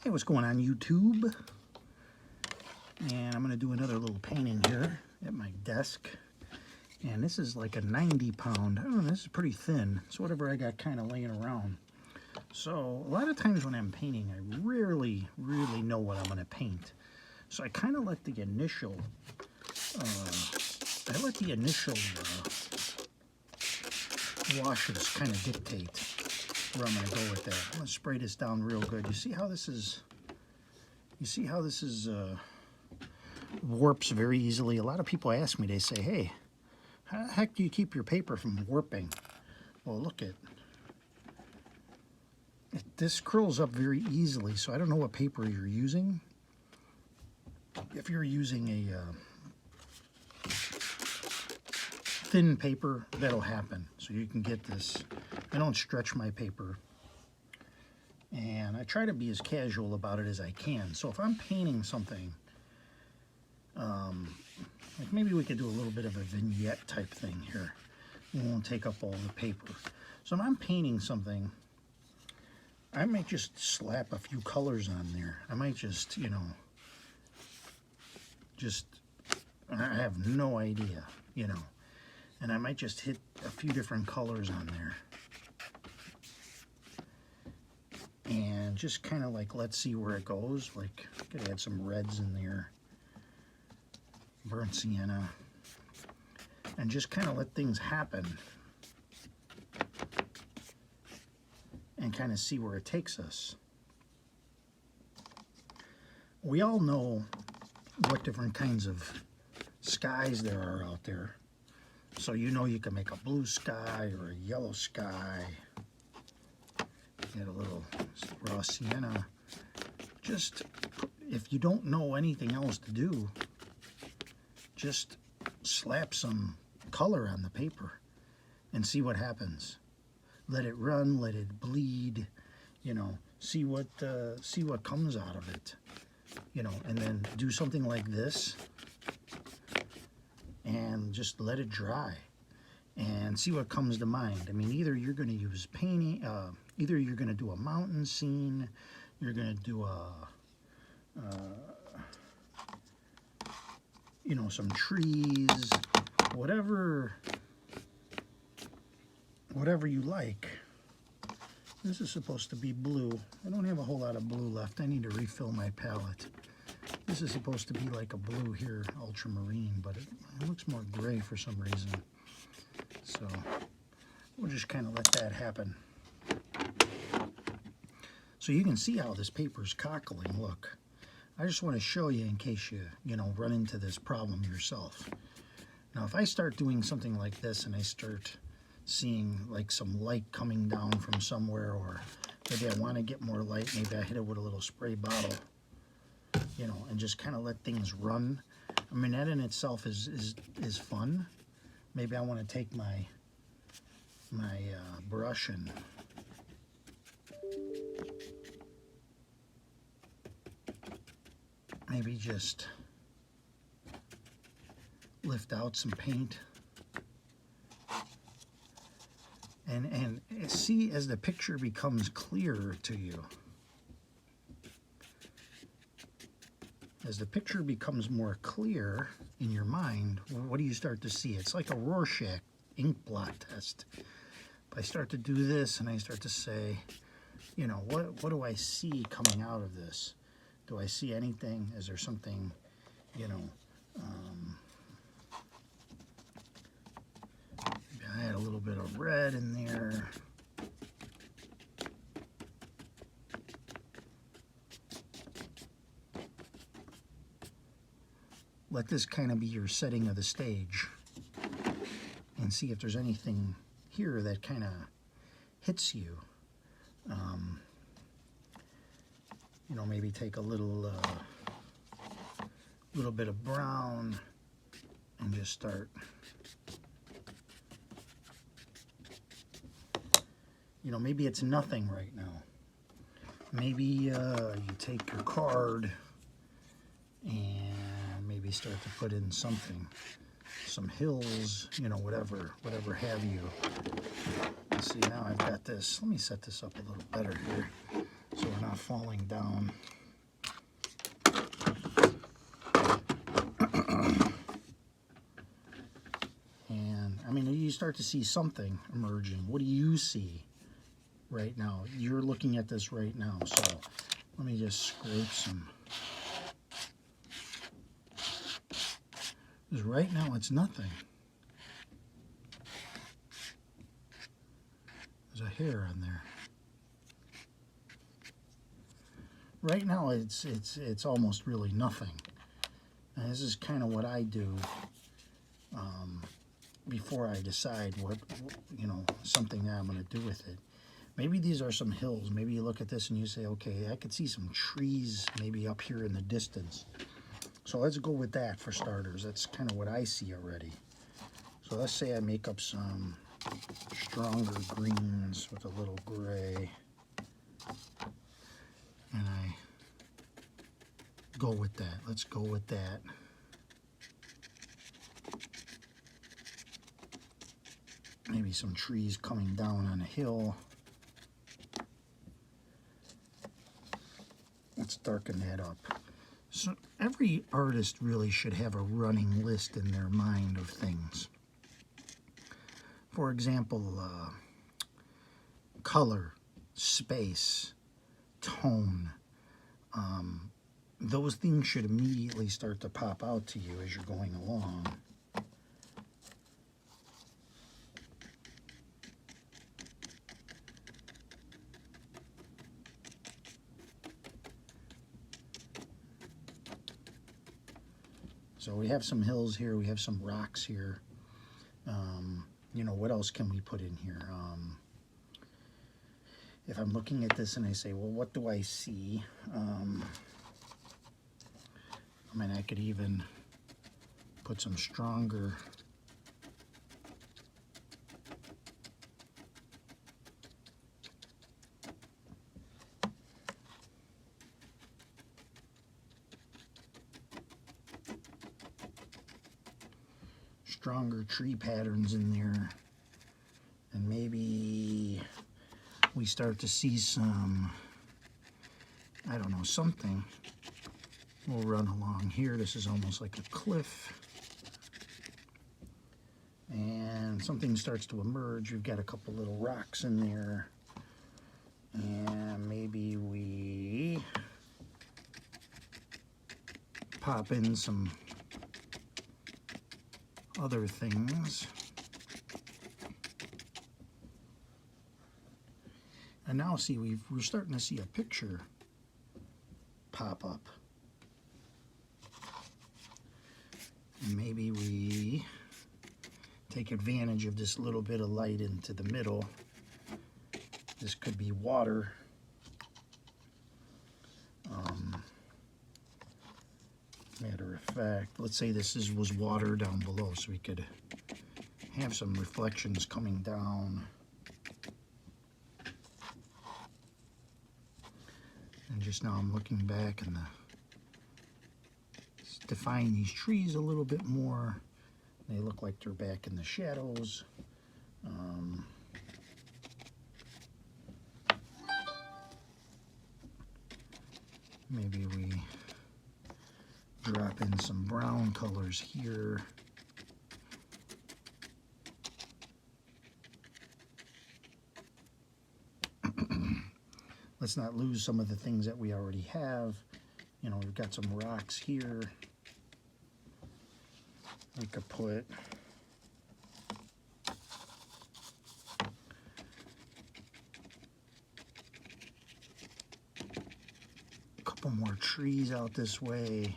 Hey, what's going on, YouTube? And I'm going to do another little painting here at my desk. And this is like a 90-pound. I don't know, this is pretty thin. It's whatever I got kind of laying around. So a lot of times when I'm painting, I rarely really know what I'm going to paint. So I kind of let the initial, washes kind of dictate where I'm going to go with that. I'm going to spray this down real good. You see how this is, warps very easily. A lot of people ask me, they say, hey, how the heck do you keep your paper from warping? Well, look at it. This curls up very easily, so I don't know what paper you're using. If you're using a thin paper, that'll happen. So you can get this. I don't stretch my paper. And I try to be as casual about it as I can. So if I'm painting something, like maybe we could do a little bit of a vignette type thing here. It won't take up all the paper. So if I'm painting something, I might just slap a few colors on there. I might just, I have no idea, and I might just hit a few different colors on there. And just kind of like, let's see where it goes. Like, could add some reds in there, burnt sienna, and just kind of let things happen and kind of see where it takes us. We all know what different kinds of skies there are out there. So you can make a blue sky or a yellow sky. Get a little raw sienna. Just, if you don't know anything else to do, just slap some color on the paper and see what happens. Let it run, let it bleed, see what comes out of it, and then do something like this and just let it dry and see what comes to mind. I mean, either you're going to use painting, either you're going to do a mountain scene, you're going to do some trees, whatever you like. This is supposed to be blue. I don't have a whole lot of blue left. I need to refill my palette. This is supposed to be like a blue here, ultramarine, but it looks more gray for some reason. So we'll just kind of let that happen. So you can see how this paper's cockling. Look, I just want to show you in case you, run into this problem yourself. Now, if I start doing something like this and I start seeing like some light coming down from somewhere, or maybe I want to get more light, maybe I hit it with a little spray bottle, and just kind of let things run. I mean, that in itself is fun. Maybe I want to take my brush and maybe just lift out some paint and see as the picture becomes clearer to you. As the picture becomes more clear in your mind, what do you start to see? It's like a Rorschach ink blot test. If I start to do this and I start to say, what do I see coming out of this? Do I see anything? Is there something, maybe I add a little bit of red in there. Let this kind of be your setting of the stage and see if there's anything here that kind of hits you. Maybe take a little bit of brown and just start. Maybe it's nothing right now. Maybe you take your card and maybe start to put in something, some hills, whatever have you. Let's see, now I've got this. Let me set this up a little better here so we're not falling falling down. And I mean, you start to see something emerging. What do you see right now? You're looking at this right now, so let me just scrape some. Because right now it's nothing. There's a hair on there. Right now it's almost really nothing. And this is kind of what I do before I decide what, you know, something that I'm going to do with it. Maybe these are some hills. Maybe you look at this and you say, okay, I could see some trees maybe up here in the distance. So let's go with that for starters. That's kind of what I see already. So let's say I make up some stronger greens with a little gray. And I go with that. Let's go with that. Maybe some trees coming down on a hill. Let's darken that up. So every artist really should have a running list in their mind of things. For example, color, space, tone. Those things should immediately start to pop out to you as you're going along. So we have some hills here, we have some rocks here. You know, what else can we put in here? If I'm looking at this and I say, well, what do I see? I mean, I could even put some stronger tree patterns in there, and maybe we start to see some, I don't know, something. We'll run along here. This is almost like a cliff, and something starts to emerge. We've got a couple little rocks in there, and maybe we pop in some other things. And now see, we're starting to see a picture pop up. And maybe we take advantage of this little bit of light into the middle. This could be water. Matter of fact, let's say this was water down below, so we could have some reflections coming down. And just now I'm looking back and define these trees a little bit more. They look like they're back in the shadows. Maybe we drop in some brown colors here. Let's not lose some of the things that we already have. You know, we've got some rocks here. We could put a couple more trees out this way.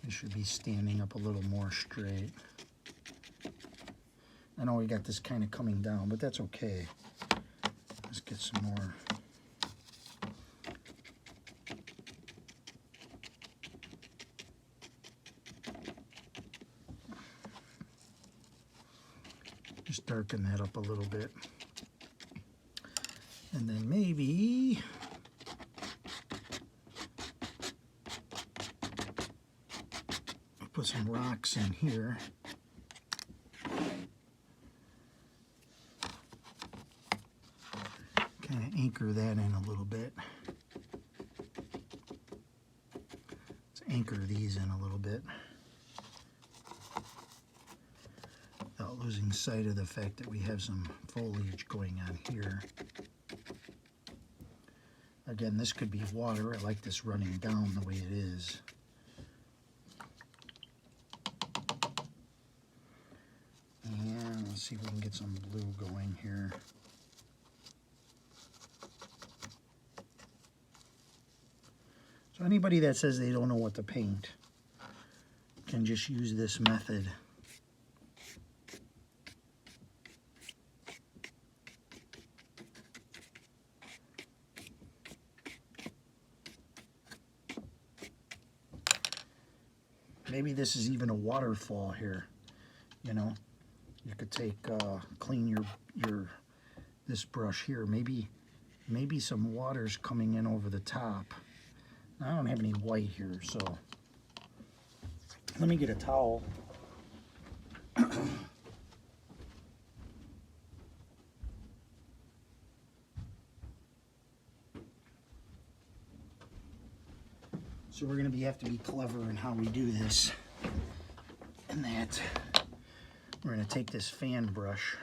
They should be standing up a little more straight. I know we got this kind of coming down, but that's okay. Let's get some more. Just darken that up a little bit. And then maybe put some rocks in here. Kind of anchor that in a little bit. Let's anchor these in a little bit without losing sight of the fact that we have some foliage going on here. Again, this could be water. I like this running down the way it is. And let's see if we can get some blue going here. So anybody that says they don't know what to paint can just use this method. Maybe this is even a waterfall here, you know. You could take, clean your this brush here. Maybe some water's coming in over the top. I don't have any white here, so let me get a towel. So we're going to have to be clever in how we do this. And that we're going to take this fan brush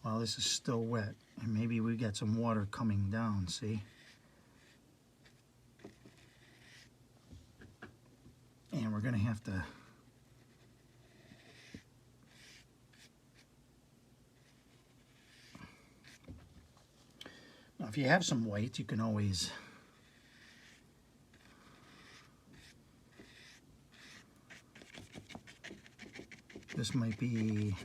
while this is still wet, and maybe we got some water coming down, see? And we're going to have to now, if you have some white, you can always this might be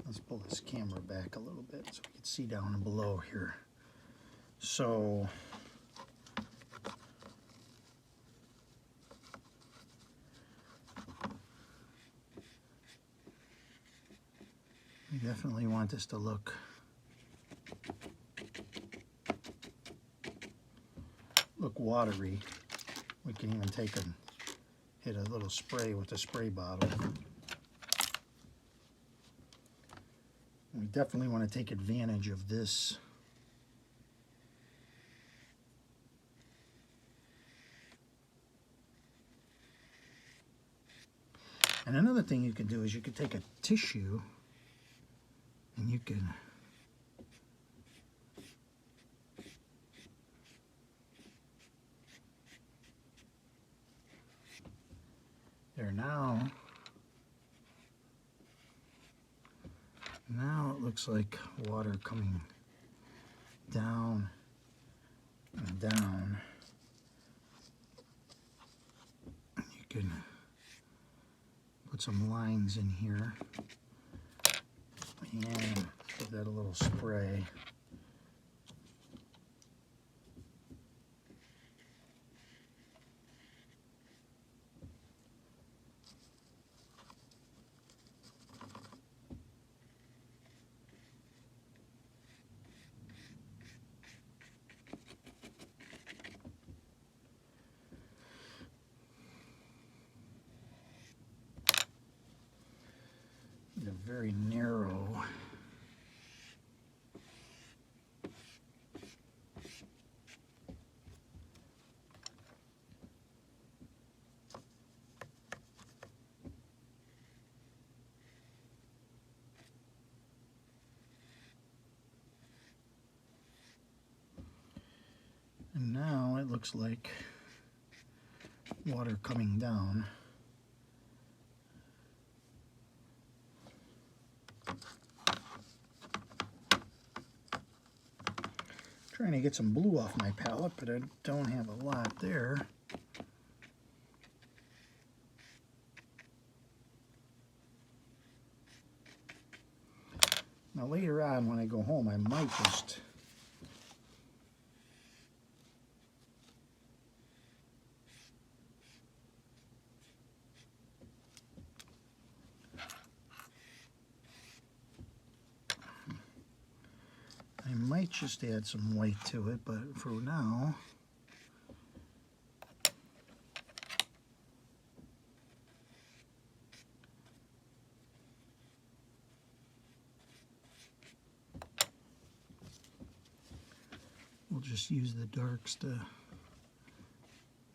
let's pull this camera back a little bit so we can see down below here. So we definitely want this to look watery. We can even hit a little spray with a spray bottle. We definitely want to take advantage of this. And another thing you can do is you could take a tissue and you can there now it looks like water coming down and down. You can put some lines in here and give that a little spray. They're very narrow. And now it looks like water coming down. Trying to get some blue off my palette, but I don't have a lot there. Now later on when I go home, I might just add some white to it, but for now just use the darks to,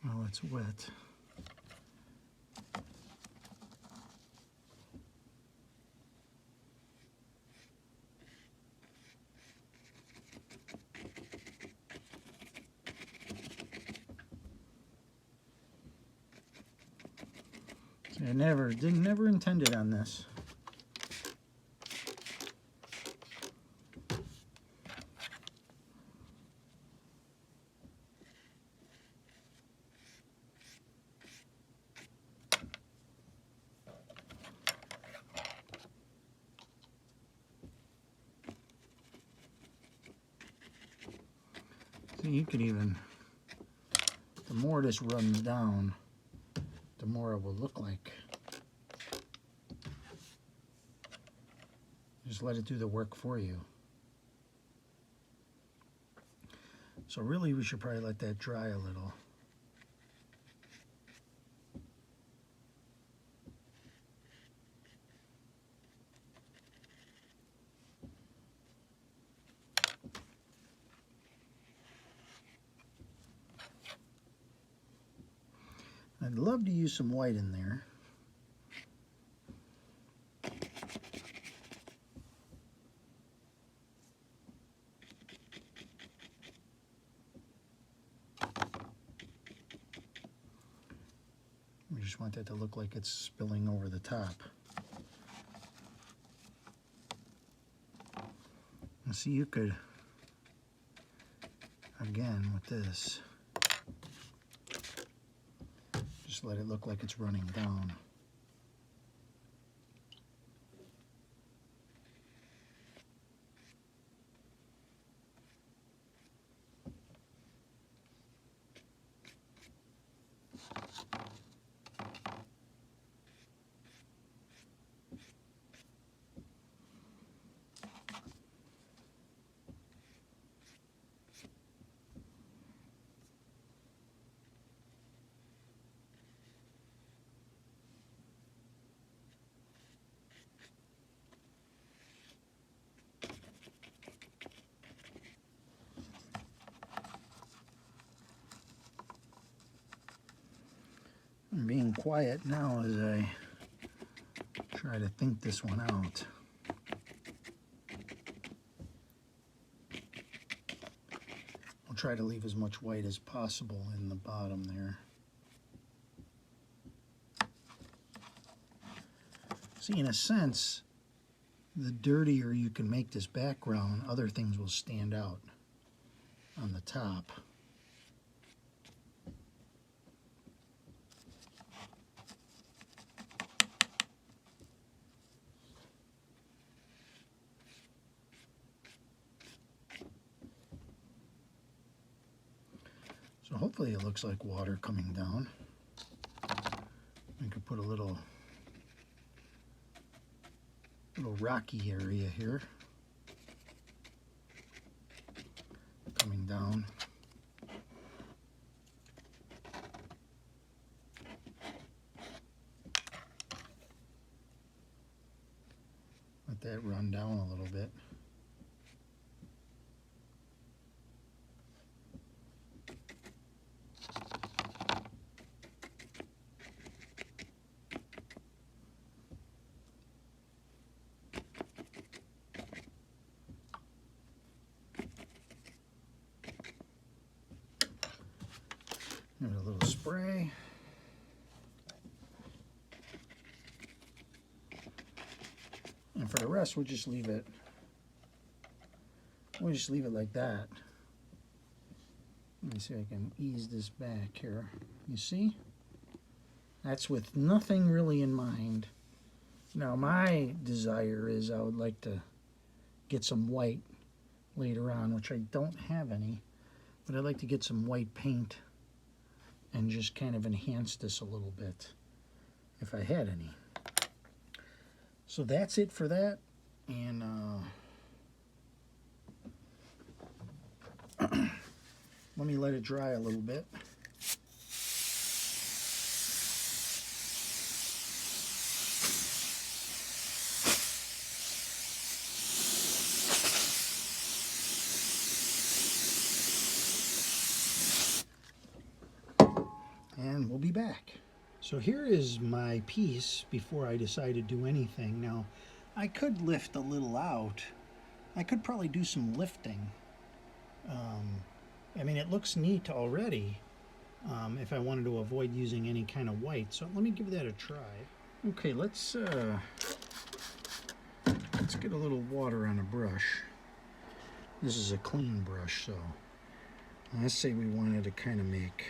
while it's wet. I never intended on this. So you could even, the more this runs down, the more it will look like. Just let it do the work for you. So really we should probably let that dry a little. I'd love to use some white in there. We just want that to look like it's spilling over the top. And see, you could, again with this, just let it look like it's running down. I'm being quiet now as I try to think this one out. I'll try to leave as much white as possible in the bottom there. See, in a sense, the dirtier you can make this background, other things will stand out on the top. So hopefully it looks like water coming down. I could put a little rocky area here coming down. Let that run down a little bit. Give it a little spray. And for the rest, we'll just leave it. We'll just leave it like that. Let me see if I can ease this back here. You see? That's with nothing really in mind. Now my desire is I would like to get some white later on, which I don't have any, but I'd like to get some white paint and just kind of enhance this a little bit if I had any. So that's it for that, and let me let it dry a little bit. and we'll be back. So here is my piece before I decide to do anything. Now, I could lift a little out. I could probably do some lifting. I mean, it looks neat already if I wanted to avoid using any kind of white. So let me give that a try. Okay, let's get a little water on a brush. This is a clean brush, so let's say we wanted to kind of make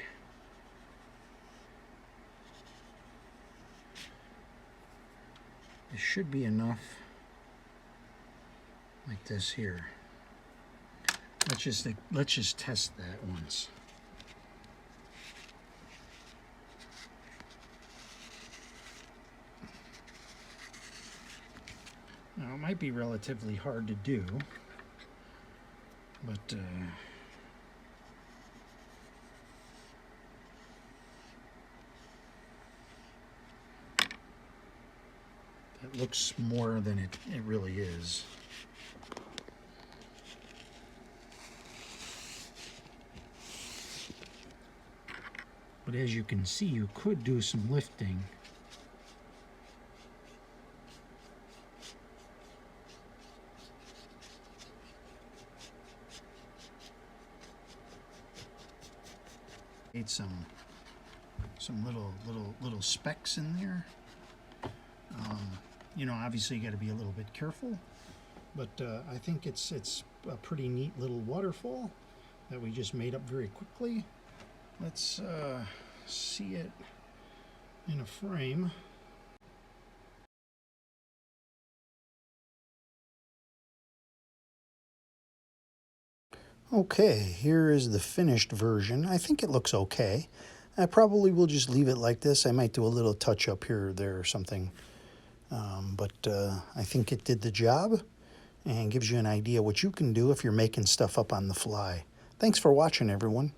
it should be enough like this here. Let's just test that once. Now it might be relatively hard to do, but that looks more than it really is. But as you can see, you could do some lifting. Made some little specks in there. You know, obviously you got to be a little bit careful, but I think it's a pretty neat little waterfall that we just made up very quickly. Let's see it in a frame. Okay, here is the finished version. I think it looks okay. I probably will just leave it like this. I might do a little touch up here or there or something. But I think it did the job and gives you an idea what you can do if you're making stuff up on the fly. Thanks for watching, everyone.